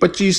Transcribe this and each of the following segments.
25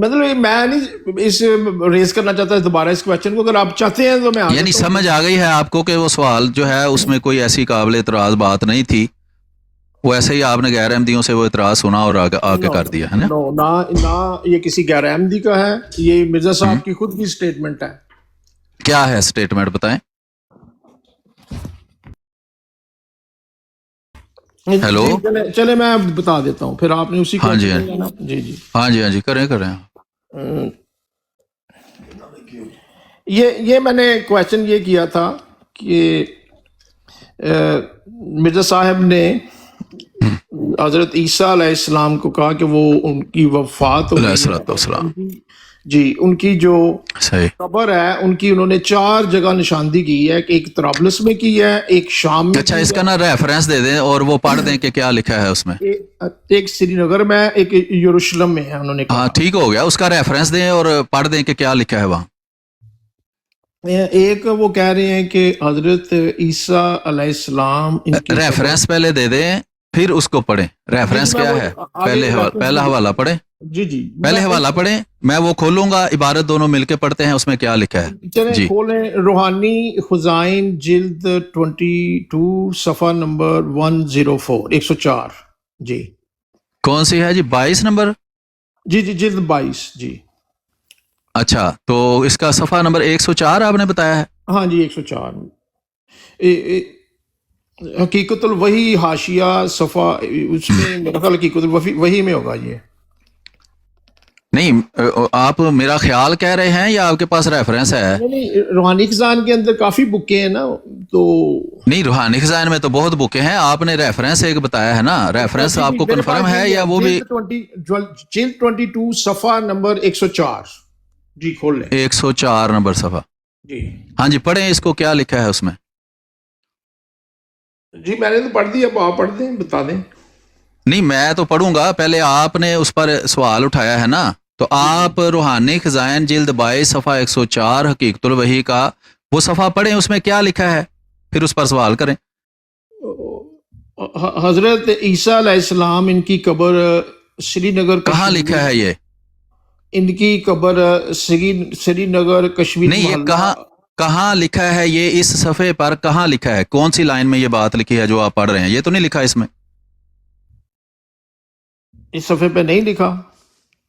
مطلب میں نہیں اس ریز کرنا چاہتا دوبارہ اس کویشچن کو، اگر آپ چاہتے ہیں تو میں آگے یعنی تو- سمجھ آ گئی ہے آپ کو کہ وہ سوال جو ہے اس میں کوئی ایسی قابل اعتراض بات نہیں تھی، وہ ایسے ہی آپ نے غیر احمدیوں سے وہ اعتراض سنا اور آگے کر دیا ہے نا؟ نہ یہ کسی غیر احمدی کا ہے، یہ مرزا صاحب کی خود کی سٹیٹمنٹ ہے. کیا ہے اسٹیٹمنٹ بتائیں. ہیلو. جی، چلے میں بتا دیتا ہوں، پھر آپ نے اسی ہاں جی، question کو جی ہاں جی کریں یہ میں نے کویشچن یہ کیا تھا کہ مرزا صاحب نے حضرت عیسیٰ علیہ السلام کو کہا کہ وہ ان کی وفات ہو علیہ گئی الصلوۃ والسلام. جی، ان کی جو صحیح. قبر ہے ان کی انہوں نے 4 جگہ نشاندہی کی ہے، کہ ایک طرابلس میں کی ہے، ایک شام میں اچھا کی اس کا نا ریفرنس دے دیں اور وہ پڑھ دیں کہ کیا لکھا ہے اس میں. ایک سری نگر میں، ایک یروشلم میں ہے، انہوں نے کہا. ہاں ٹھیک ہو گیا، اس کا ریفرنس دیں اور پڑھ دیں کہ کیا لکھا ہے وہاں. ایک وہ کہہ رہے ہیں کہ حضرت عیسیٰ علیہ السلام ان کی ریفرنس پہلے دے دیں پھر اس کو پڑھیں. ریفرنس کیا ہے؟ پہلا حوالہ پڑھیں. جی پہلے حوالہ پڑھیں، میں وہ کھولوں گا، عبارت دونوں مل کے پڑھتے ہیں اس میں کیا لکھا ہے. چلیں جی کھولیں. روحانی خزائن جلد 22 صفحہ نمبر 104 104. جی کون سی ہے جی؟ 22 نمبر. جی جلد 22. جی اچھا تو اس کا صفحہ نمبر 104 آپ نے بتایا ہے. ہاں جی 104. حقیقت الوحی حاشیہ صفحہ، اس میں میرا خیال حقیقت الوحی میں ہوگا یہ. نہیں آپ میرا خیال کہہ رہے ہیں یا آپ کے پاس ریفرنس ہے؟ نہیں، روحانی خزان کے اندر کافی بکیں ہیں نا، تو نہیں روحانی خزائن میں تو بہت بکیں ہیں، آپ نے ریفرنس ایک بتایا ہے نا. ریفرنس آپ کو میرے کنفرم پاس ہے یا وہ بھی؟ جلد 22 صفحہ نمبر 104. جی کھول لیں. 104 نمبر صفحہ. جی ہاں جی پڑھیں اس کو، کیا لکھا ہے اس میں. جی میں نے تو پڑھ دی، اب آپ پڑھ دیں، بتا دیں. نہیں میں تو پڑھوں گا، پہلے آپ نے اس پر سوال اٹھایا ہے نا، تو آپ روحانی خزائن جلد 22 صفحہ 104 حقیقت الوحی کا وہ صفحہ پڑھیں، اس میں کیا لکھا ہے، پھر اس پر سوال کریں. حضرت عیسیٰ علیہ السلام ان کی قبر سری نگر کہاں لکھا ہے یہ؟ ان کی قبر سری نگر کشمیر نہیں یہ کہاں لکھا ہے یہ؟ اس صفحے پر کہاں لکھا ہے؟ کون سی لائن میں یہ بات لکھی ہے جو آپ پڑھ رہے ہیں؟ یہ تو نہیں لکھا اس میں. اس صفحے پہ نہیں لکھا.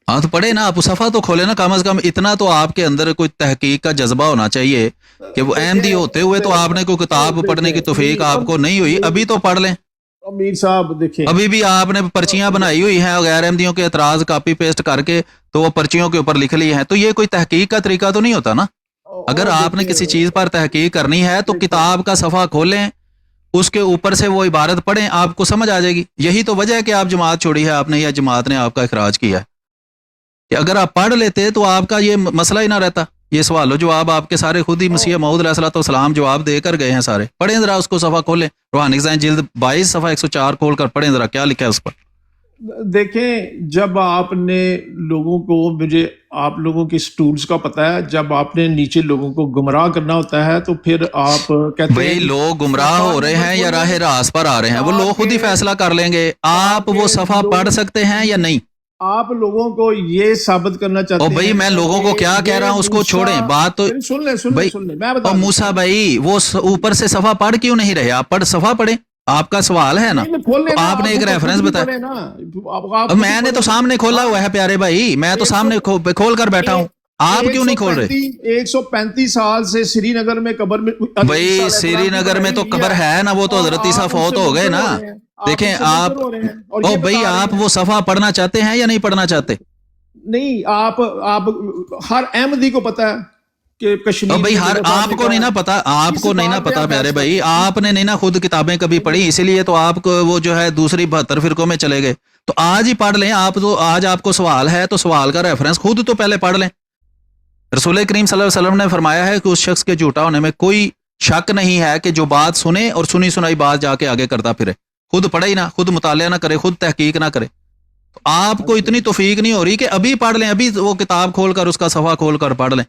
ہاں تو پڑھے نا، آپ صفحہ تو کھولے نا، کم از کم اتنا تو آپ کے اندر کوئی تحقیق کا جذبہ ہونا چاہیے کہ وہ احمدی ہوتے ہوئے تو آپ نے کوئی کتاب پڑھنے کی توفیق آپ کو نہیں ہوئی. ابھی تو پڑھ لیں. امیر صاحب دیکھیں، ابھی بھی آپ نے پرچیاں بنائی ہوئی ہیں غیر احمدیوں کے اعتراض کاپی پیسٹ کر کے، تو وہ پرچیوں کے اوپر لکھ لی ہیں. تو یہ کوئی تحقیق کا طریقہ تو نہیں ہوتا نا. اگر آپ نے کسی چیز پر تحقیق کرنی ہے تو کتاب کا صفحہ کھولیں، اس کے اوپر سے وہ عبارت پڑھیں، آپ کو سمجھ آ جائے گی. یہی تو وجہ ہے کہ آپ جماعت چھوڑی ہے آپ نے، یا جماعت نے آپ کا اخراج کیا ہے. کہ اگر آپ پڑھ لیتے تو آپ کا یہ مسئلہ ہی نہ رہتا. یہ سوال و جواب آپ کے سارے خود ہی مسیح موعود علیہ الصلوۃ والسلام جواب دے کر گئے ہیں سارے. پڑھیں ذرا اس کو، صفحہ کھولیں، روحانی خزائن جلد 22 صفحہ 104 کھول کر پڑھیں ذرا کیا لکھا ہے اس پر. دیکھیں جب آپ نے لوگوں کو، مجھے آپ لوگوں کے ٹولز کا پتہ ہے، جب آپ نے نیچے لوگوں کو گمراہ کرنا ہوتا ہے تو پھر آپ کہتے ہیں بھئی لوگ گمراہ ہو رہے ہیں یا راہ راست پر آ رہے ہیں، وہ لوگ خود ہی فیصلہ کر لیں گے. آپ وہ صفحہ پڑھ سکتے ہیں یا نہیں؟ آپ لوگوں کو یہ ثابت کرنا چاہتے ہیں. بھئی میں لوگوں کو کیا کہہ رہا ہوں اس کو چھوڑیں، بات تو سن لیں میں بتا موسیٰ بھائی وہ اوپر سے صفحہ پڑھ کیوں نہیں رہے؟ آپ صفحہ پڑھیں، آپ کا سوال ہے نا. آپ نے ایک ریفرنس بتایا، میں نے تو سامنے کھولا ہوا ہے پیارے بھائی، میں تو سامنے کھول کر بیٹھا ہوں، آپ کیوں نہیں کھول رہے؟ 135 سال سے سری نگر میں قبر میں، بھئی سری نگر میں تو قبر ہے نا، وہ تو حضرت عیسیٰ فوت ہو گئے نا. دیکھیں آپ بھئی آپ وہ صفحہ پڑھنا چاہتے ہیں یا نہیں پڑھنا چاہتے؟ نہیں، آپ ہر احمدی کو پتا ہے کہ کشمیر بھئی آپ کو نہیں نا پتا، آپ کو نہیں نا پتا پیارے بھائی، آپ نے نہیں نا خود کتابیں کبھی پڑھی، اسی لیے تو آپ کو وہ جو ہے دوسری 72 فرقوں میں چلے گئے. تو آج ہی پڑھ لیں آپ، تو آج آپ کو سوال ہے تو سوال کا ریفرنس خود تو پہلے پڑھ لیں. رسول کریم صلی اللہ علیہ وسلم نے فرمایا ہے کہ اس شخص کے جھوٹا ہونے میں کوئی شک نہیں ہے کہ جو بات سنے اور سنی سنائی بات جا کے آگے کرتا پھرے. خود پڑھے ہی نہ، خود مطالعہ نہ کرے، خود تحقیق نہ کرے. تو آپ کو اتنی توفیق نہیں ہو رہی کہ ابھی پڑھ لیں، ابھی وہ کتاب کھول کر اس کا صفحہ کھول کر پڑھ لیں.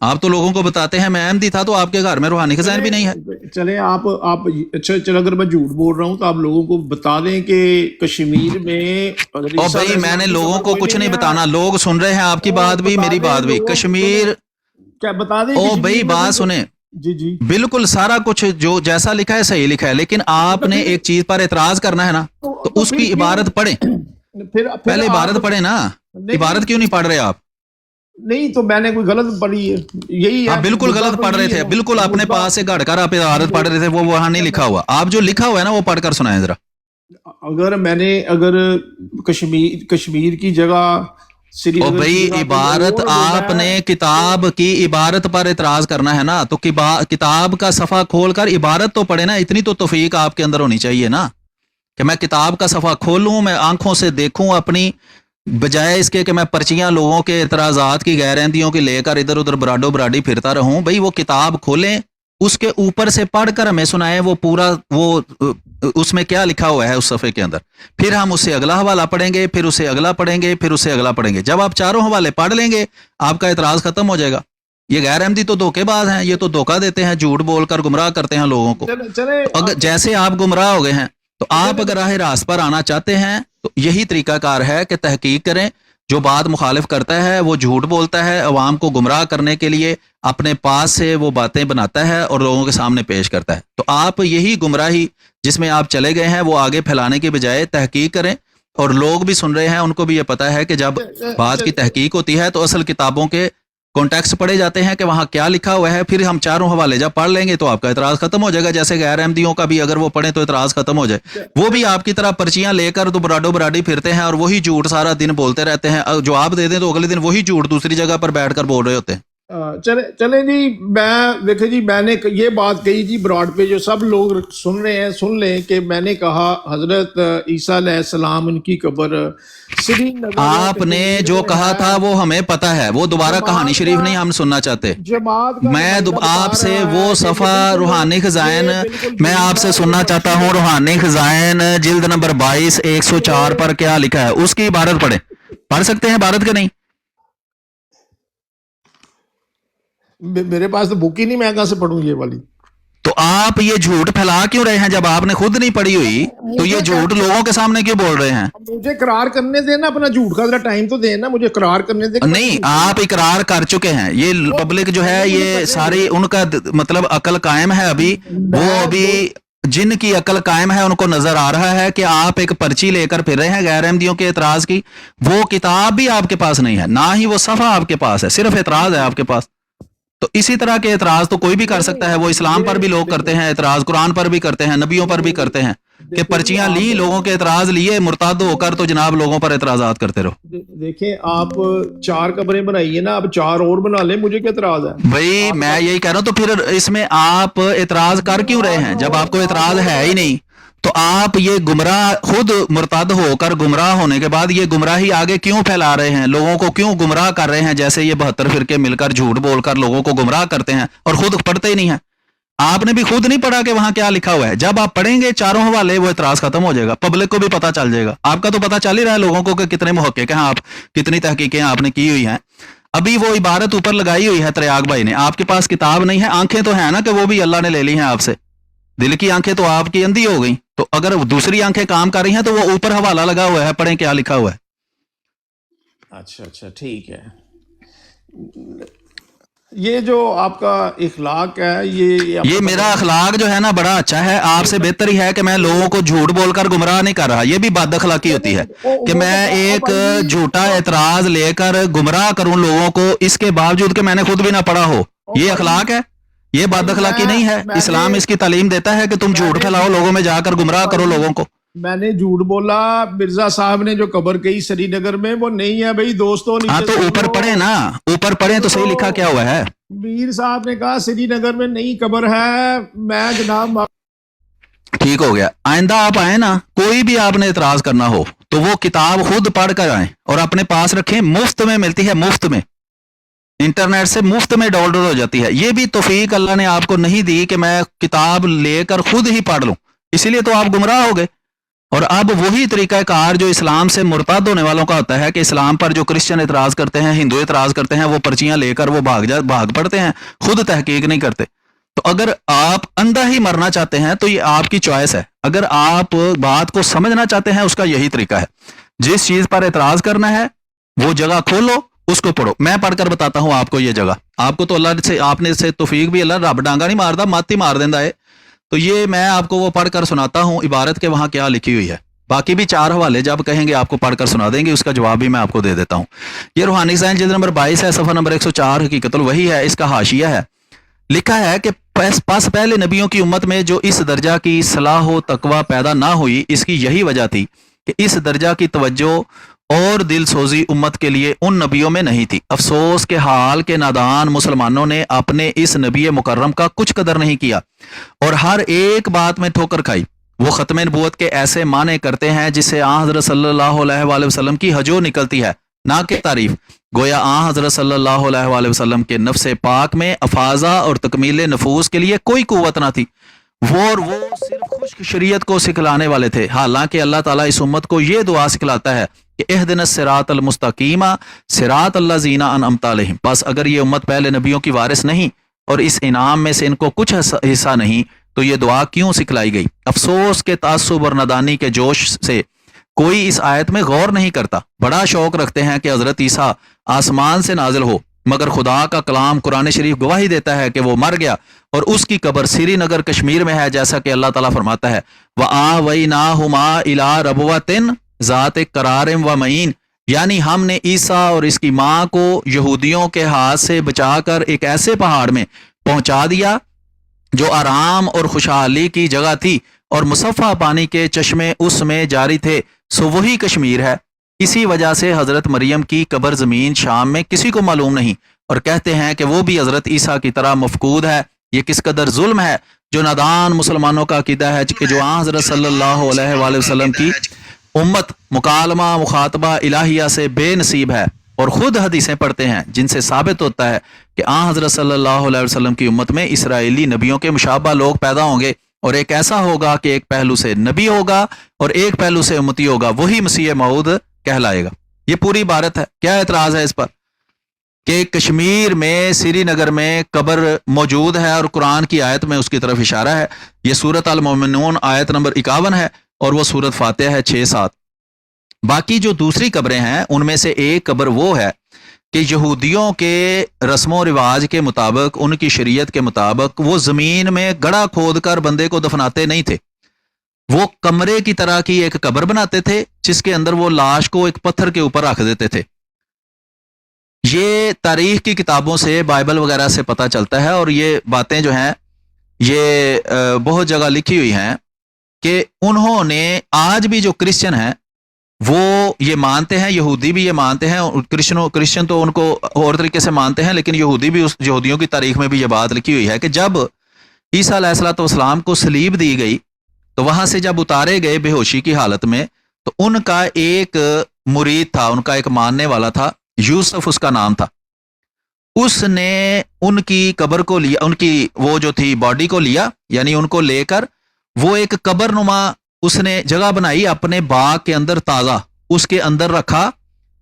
آپ تو لوگوں کو بتاتے ہیں میں احمدی تھا، تو آپ کے گھر میں روحانی خزائن بھی نہیں ہے. چلیں آپ اچھا چلو اگر میں جھوٹ بول رہا ہوں تو آپ لوگوں کو بتا دیں کہ کشمیر میں اور بھائی میں نے لوگوں کو کچھ نہیں بتانا، لوگ سن رہے ہیں آپ کی بات بھی میری بات بھی. کشمیر کیا بتا دیں او بھائی بات سنیں، جی جی بالکل سارا کچھ جو جیسا لکھا ہے صحیح لکھا ہے، لیکن آپ نے ایک چیز پر اعتراض کرنا ہے نا، تو اس کی عبارت پڑھیں، پہلے عبارت پڑھیں نا. عبارت کیوں نہیں پڑھ رہے آپ؟ نہیں تو میں نے کوئی غلط پڑھی ہے، یہی آپ بالکل غلط پڑھ رہے تھے، بالکل اپنے پاس سے گھڑ کر آپ عبارت پڑھ رہے تھے، وہ وہاں نہیں لکھا ہوا. آپ جو لکھا ہوا ہے نا وہ پڑھ کر سنائیں ذرا. اگر کشمیر کی جگہ سری اور نگر بھائی کی جگہ عبارت کوئی اور آپ بولا نے ہے، کتاب کی عبارت پر اعتراض کرنا ہے نا، تو کتاب کا صفحہ کھول کر عبارت تو پڑھے نا. اتنی تو توفیق آپ کے اندر ہونی چاہیے نا کہ میں کتاب کا صفحہ کھولوں، میں آنکھوں سے دیکھوں اپنی، بجائے اس کے کہ میں پرچیاں لوگوں کے اعتراضات کی غیر احمدیوں کی لے کر ادھر ادھر براڈو براڈی پھرتا رہوں. بھائی وہ کتاب کھولیں، اس کے اوپر سے پڑھ کر ہمیں سنائیں وہ پورا، وہ اس میں کیا لکھا ہوا ہے اس صفحے کے اندر. پھر ہم اس سے اگلا حوالہ پڑھیں گے، پھر اسے اگلا پڑھیں گے، پھر اسے اگلا پڑھیں گے. جب آپ چاروں حوالے پڑھ لیں گے آپ کا اعتراض ختم ہو جائے گا. یہ غیر احمدی تو دھوکے باز ہیں، یہ تو دھوکہ دیتے ہیں، جھوٹ بول کر گمراہ کرتے ہیں لوگوں کو. چلے تو اگر جیسے آپ گمراہ ہو گئے ہیں تو آپ اگر راہ راست پر آنا چاہتے ہیں تو یہی طریقہ کار ہے کہ تحقیق کریں. جو بات مخالف کرتا ہے وہ جھوٹ بولتا ہے، عوام کو گمراہ کرنے کے لیے اپنے پاس سے وہ باتیں بناتا ہے اور لوگوں کے سامنے پیش کرتا ہے. تو آپ یہی گمراہی جس میں آپ چلے گئے ہیں وہ آگے پھیلانے کے بجائے تحقیق کریں. اور لوگ بھی سن رہے ہیں، ان کو بھی یہ پتا ہے کہ جب بات کی تحقیق ہوتی ہے تو اصل کتابوں کے کانٹیکسٹ پڑھے جاتے ہیں کہ وہاں کیا لکھا ہوا ہے. پھر ہم چاروں حوالے جب پڑھ لیں گے تو آپ کا اعتراض ختم ہو جائے گا. جیسے غیر احمدیوں کا بھی اگر وہ پڑھیں تو اعتراض ختم ہو جائے. وہ بھی آپ کی طرح پرچیاں لے کر تو براڈو براڈی پھرتے ہیں اور وہی جھوٹ سارا دن بولتے رہتے ہیں. جو آپ دے دیں تو اگلے دن وہی جھوٹ دوسری جگہ پر بیٹھ کر بول رہے ہوتے ہیں. چلیں جی، دیکھیں جی میں نے یہ بات کہی جی براڈ پہ، جو سب لوگ سن رہے ہیں سن لیں کہ میں نے کہا حضرت عیسیٰ علیہ السلام ان کی قبر سری نگر آپ نے جو کہا تھا وہ ہمیں پتا ہے، وہ دوبارہ کہانی شریف نہیں ہم سننا چاہتے. میں آپ سے وہ صفحہ روحانی خزائن میں آپ سے سننا چاہتا ہوں. روحانی خزائن جلد نمبر 22 104 پر کیا لکھا ہے اس کی عبارت پڑھیں. پڑھ سکتے ہیں عبارت کے نہیں؟ میرے پاس تو بک ہی نہیں، میں کہاں سے پڑھوں یہ والی. تو آپ یہ جھوٹ پھیلا کیوں رہے ہیں جب آپ نے خود نہیں پڑھی ہوئی؟ تو یہ جھوٹ لوگوں کے سامنے کیوں بول رہے ہیں؟ مجھے قرار کرنے دینا، اپنا جھوٹ کا ذرا ٹائم تو دینا، مجھے قرار کرنے دے. نہیں، آپ اقرار کر چکے ہیں. یہ پبلک جو ہے یہ ساری ان کا مطلب عقل قائم ہے ابھی. وہ ابھی جن کی عقل قائم ہے ان کو نظر آ رہا ہے کہ آپ ایک پرچی لے کر پھر رہے ہیں غیر احمدیوں کے اعتراض کی. وہ کتاب بھی آپ کے پاس نہیں ہے، نہ ہی وہ صفحہ آپ کے پاس ہے، صرف اعتراض ہے آپ کے پاس. تو اسی طرح کے اعتراض تو کوئی بھی کر سکتا ہے. وہ اسلام پر بھی لوگ کرتے ہیں اعتراض، قرآن پر بھی کرتے ہیں، نبیوں پر بھی کرتے ہیں کہ پرچیاں لی، لوگوں کے اعتراض لیے، مرتد ہو کر تو جناب لوگوں پر اعتراضات کرتے رہو. دیکھیں آپ 4 قبریں بنائیے نا، اب 4 اور بنا لیں، مجھے کیا اعتراض ہے؟ بھائی میں یہی کہہ رہا ہوں، تو پھر اس میں آپ اعتراض کر کیوں رہے ہیں جب آپ کو اعتراض ہے ہی نہیں؟ تو آپ یہ گمراہ خود مرتد ہو کر گمراہ ہونے کے بعد یہ گمراہی آگے کیوں پھیلا رہے ہیں؟ لوگوں کو کیوں گمراہ کر رہے ہیں؟ جیسے یہ 72 فرقے مل کر جھوٹ بول کر لوگوں کو گمراہ کرتے ہیں اور خود پڑھتے ہی نہیں ہیں. آپ نے بھی خود نہیں پڑھا کہ وہاں کیا لکھا ہوا ہے. جب آپ پڑھیں گے چاروں حوالے وہ اعتراض ختم ہو جائے گا، پبلک کو بھی پتہ چل جائے گا. آپ کا تو پتہ چل ہی رہا ہے لوگوں کو کہ کتنے محقق ہیں آپ، کتنی تحقیقیں آپ نے کی ہوئی ہیں. ابھی وہ عبارت اوپر لگائی ہوئی ہے تریاق بھائی نے. آپ کے پاس کتاب نہیں ہے، آنکھیں تو ہیں نا کہ وہ بھی اللہ نے لے لی ہیں آپ سے. دل کی آنکھیں تو آپ کی اندھی ہو گئی. تو اگر دوسری آنکھیں کام کر رہی ہیں تو وہ اوپر حوالہ لگا ہوا ہے، پڑھیں کیا لکھا ہوا ہے. اچھا ٹھیک ہے. یہ جو آپ کا اخلاق ہے یہ میرا اخلاق جو ہے نا بڑا اچھا ہے. آپ سے بہتر ہی ہے کہ میں لوگوں کو جھوٹ بول کر گمراہ نہیں کر رہا. یہ بھی بد اخلاقی ہوتی ہے کہ میں ایک جھوٹا اعتراض لے کر گمراہ کروں لوگوں کو، اس کے باوجود کہ میں نے خود بھی نہ پڑھا ہو. یہ اخلاق ہے، یہ بد اخلاقی نہیں ہے. اسلام اس کی تعلیم دیتا ہے کہ تم جھوٹ پھیلاؤ، لوگوں میں جا کر گمراہ کرو لوگوں کو. میں نے جھوٹ بولا. مرزا صاحب نے جو قبر کہی سری نگر میں وہ نہیں ہے بھائی دوستوں. ہاں تو اوپر پڑھیں نا، اوپر پڑھیں تو صحیح لکھا کیا ہوا ہے. میر صاحب نے کہا سری نگر میں نئی قبر ہے. میں جناب ٹھیک ہو گیا. آئندہ آپ آئیں نا، کوئی بھی آپ نے اعتراض کرنا ہو تو وہ کتاب خود پڑھ کر آئیں اور اپنے پاس رکھیں. مفت میں ملتی ہے، مفت میں، انٹرنیٹ سے مفت میں ڈاؤن لوڈ ہو جاتی ہے. یہ بھی توفیق اللہ نے آپ کو نہیں دی کہ میں کتاب لے کر خود ہی پڑھ لوں، اسی لیے تو آپ گمراہ ہو گئے. اور اب وہی طریقہ کار جو اسلام سے مرتد ہونے والوں کا ہوتا ہے کہ اسلام پر جو کرسچن اعتراض کرتے ہیں، ہندو اعتراض کرتے ہیں، وہ پرچیاں لے کر وہ بھاگ پڑتے ہیں، خود تحقیق نہیں کرتے. تو اگر آپ اندھا ہی مرنا چاہتے ہیں تو یہ آپ کی چوائس ہے. اگر آپ بات کو سمجھنا چاہتے ہیں اس کا یہی طریقہ ہے. جس چیز پر اعتراض کرنا ہے وہ جگہ کھولو، اس کو پڑھو. میں پڑھ کر بتاتا ہوں آپ کو یہ جگہ. آپ کو تو اللہ سے آپ نے سے توفیق بھی، اللہ رب ڈانگا نہیں مارتا، مات ہی مار دیندا ہے. تو یہ میں آپ کو وہ پڑھ کر سناتا ہوں عبارت کے وہاں کیا لکھی ہوئی ہے. باقی بھی 4 حوالے جب کہیں گے آپ کو پڑھ کر سنا دیں گے، اس کا جواب بھی میں آپ کو دے دیتا ہوں. یہ روحانی سائنس جلد نمبر 22 ہے، صفحہ نمبر 104 حقیقت الوحی ہے. اس کا حاشیہ ہے، لکھا ہے کہ پس پہلے نبیوں کی امت میں جو اس درجہ کی صلاح و تقوی پیدا نہ ہوئی، اس کی یہی وجہ تھی کہ اس درجہ کی توجہ اور دل سوزی امت کے لیے ان نبیوں میں نہیں تھی. افسوس کے حال کے نادان مسلمانوں نے اپنے اس نبی مکرم کا کچھ قدر نہیں کیا اور ہر ایک بات میں ٹھوکر کھائی. وہ ختم نبوت کے ایسے معنی کرتے ہیں جس سے آن حضرت صلی اللہ علیہ وآلہ وسلم کی حجو نکلتی ہے، نہ کہ تعریف. گویا آن حضرت صلی اللہ علیہ وآلہ وسلم کے نفس پاک میں افاظہ اور تکمیل نفوس کے لیے کوئی قوت نہ تھی. وہ صرف خشک شریعت کو سکھلانے والے تھے. حالانکہ اللہ تعالیٰ اس امت کو یہ دعا سکھلاتا ہے کہ اہدنا الصراط المستقیم صراط الذین انعمت علیہم. بس اگر یہ امت پہلے نبیوں کی وارث نہیں اور اس انعام میں سے ان کو کچھ حصہ نہیں تو یہ دعا کیوں سکھلائی گئی؟ افسوس کے تعصب اور نادانی کے جوش سے کوئی اس آیت میں غور نہیں کرتا. بڑا شوق رکھتے ہیں کہ حضرت عیسیٰ آسمان سے نازل ہو، مگر خدا کا کلام قرآن شریف گواہی دیتا ہے کہ وہ مر گیا اور اس کی قبر سری نگر کشمیر میں ہے، جیسا کہ اللہ تعالیٰ فرماتا ہے وَآوَيْنَاهُمَا إِلَىٰ رَبْوَةٍ ذَاتِ قَرَارٍ وَمَعِينٍ. یعنی ہم نے عیسیٰ اور اس کی ماں کو یہودیوں کے ہاتھ سے بچا کر ایک ایسے پہاڑ میں پہنچا دیا جو آرام اور خوشحالی کی جگہ تھی اور مصفہ پانی کے چشمے اس میں جاری تھے، سو وہی کشمیر ہے. اسی وجہ سے حضرت مریم کی قبر زمین شام میں کسی کو معلوم نہیں اور کہتے ہیں کہ وہ بھی حضرت عیسیٰ کی طرح مفقود ہے. یہ کس قدر ظلم ہے جو نادان مسلمانوں کا عقیدہ ہے کہ جو آن حضرت صلی اللہ علیہ وآلہ وسلم کی امت مکالمہ مخاطبہ الہیہ سے بے نصیب ہے اور خود حدیثیں پڑھتے ہیں جن سے ثابت ہوتا ہے کہ آن حضرت صلی اللہ علیہ وسلم کی امت میں اسرائیلی نبیوں کے مشابہ لوگ پیدا ہوں گے اور ایک ایسا ہوگا کہ ایک پہلو سے نبی ہوگا اور ایک پہلو سے امتی ہوگا، وہی مسیح موعود کہلائے گا. یہ پوری عبارت ہے. کیا اعتراض ہے اس پر کہ کشمیر میں سری نگر میں قبر موجود ہے اور قرآن کی آیت میں اس کی طرف اشارہ ہے. یہ سورۃ المومنون آیت نمبر 51 ہے اور وہ سورۃ فاتحہ ہے 6-7. باقی جو دوسری قبریں ہیں ان میں سے ایک قبر وہ ہے کہ یہودیوں کے رسم و رواج کے مطابق، ان کی شریعت کے مطابق وہ زمین میں گڑھا کھود کر بندے کو دفناتے نہیں تھے. وہ کمرے کی طرح کی ایک قبر بناتے تھے جس کے اندر وہ لاش کو ایک پتھر کے اوپر رکھ دیتے تھے. یہ تاریخ کی کتابوں سے، بائبل وغیرہ سے پتہ چلتا ہے اور یہ باتیں جو ہیں یہ بہت جگہ لکھی ہوئی ہیں کہ انہوں نے آج بھی جو کرسچن ہیں وہ یہ مانتے ہیں، یہودی بھی یہ مانتے ہیں، کرسچن تو ان کو اور طریقے سے مانتے ہیں، لیکن یہودی بھی، اس یہودیوں کی تاریخ میں بھی یہ بات لکھی ہوئی ہے کہ جب عیسیٰ علیہ الصلوۃ والسلام کو صلیب دی گئی تو وہاں سے جب اتارے گئے بے ہوشی کی حالت میں، تو ان کا ایک مرید تھا، ان کا ایک ماننے والا تھا، یوسف اس کا نام تھا. اس نے ان کی قبر کو لیا، ان کی وہ جو تھی باڈی کو لیا، یعنی ان کو لے کر وہ ایک قبر نما اس نے جگہ بنائی اپنے باغ کے اندر، تازہ اس کے اندر رکھا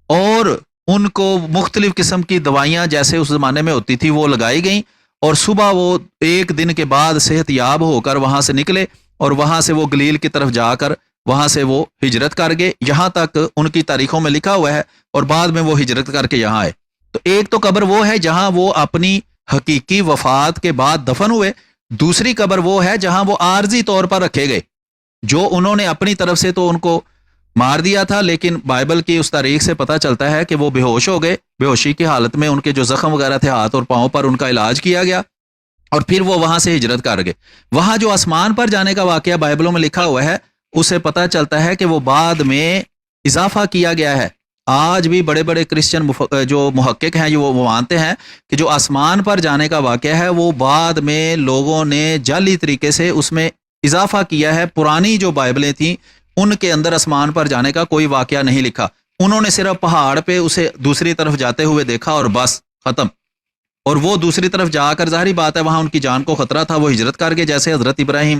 اور ان کو مختلف قسم کی دوائیاں جیسے اس زمانے میں ہوتی تھی وہ لگائی گئیں اور صبح وہ 1 دن کے بعد صحت یاب ہو کر وہاں سے نکلے اور وہاں سے وہ گلیل کی طرف جا کر وہاں سے وہ ہجرت کر گئے. یہاں تک ان کی تاریخوں میں لکھا ہوا ہے اور بعد میں وہ ہجرت کر کے یہاں آئے. تو ایک تو قبر وہ ہے جہاں وہ اپنی حقیقی وفات کے بعد دفن ہوئے، دوسری قبر وہ ہے جہاں وہ عارضی طور پر رکھے گئے، جو انہوں نے اپنی طرف سے تو ان کو مار دیا تھا، لیکن بائبل کی اس تاریخ سے پتہ چلتا ہے کہ وہ بے ہوش ہو گئے. بے ہوشی کی حالت میں ان کے جو زخم وغیرہ تھے ہاتھ اور پاؤں پر، ان کا علاج کیا گیا اور پھر وہ وہاں سے ہجرت کر گئے. وہاں جو آسمان پر جانے کا واقعہ بائبلوں میں لکھا ہوا ہے اسے پتہ چلتا ہے کہ وہ بعد میں اضافہ کیا گیا ہے. آج بھی بڑے بڑے کرسچن جو محقق ہیں وہ مانتے ہیں کہ جو آسمان پر جانے کا واقعہ ہے وہ بعد میں لوگوں نے جعلی طریقے سے اس میں اضافہ کیا ہے. پرانی جو بائبلیں تھیں ان کے اندر آسمان پر جانے کا کوئی واقعہ نہیں لکھا. انہوں نے صرف پہاڑ پہ اسے دوسری طرف جاتے ہوئے دیکھا اور بس ختم. اور وہ دوسری طرف جا کر ظاہری بات ہے وہاں ان کی جان کو خطرہ تھا، وہ ہجرت کر کے، جیسے حضرت ابراہیم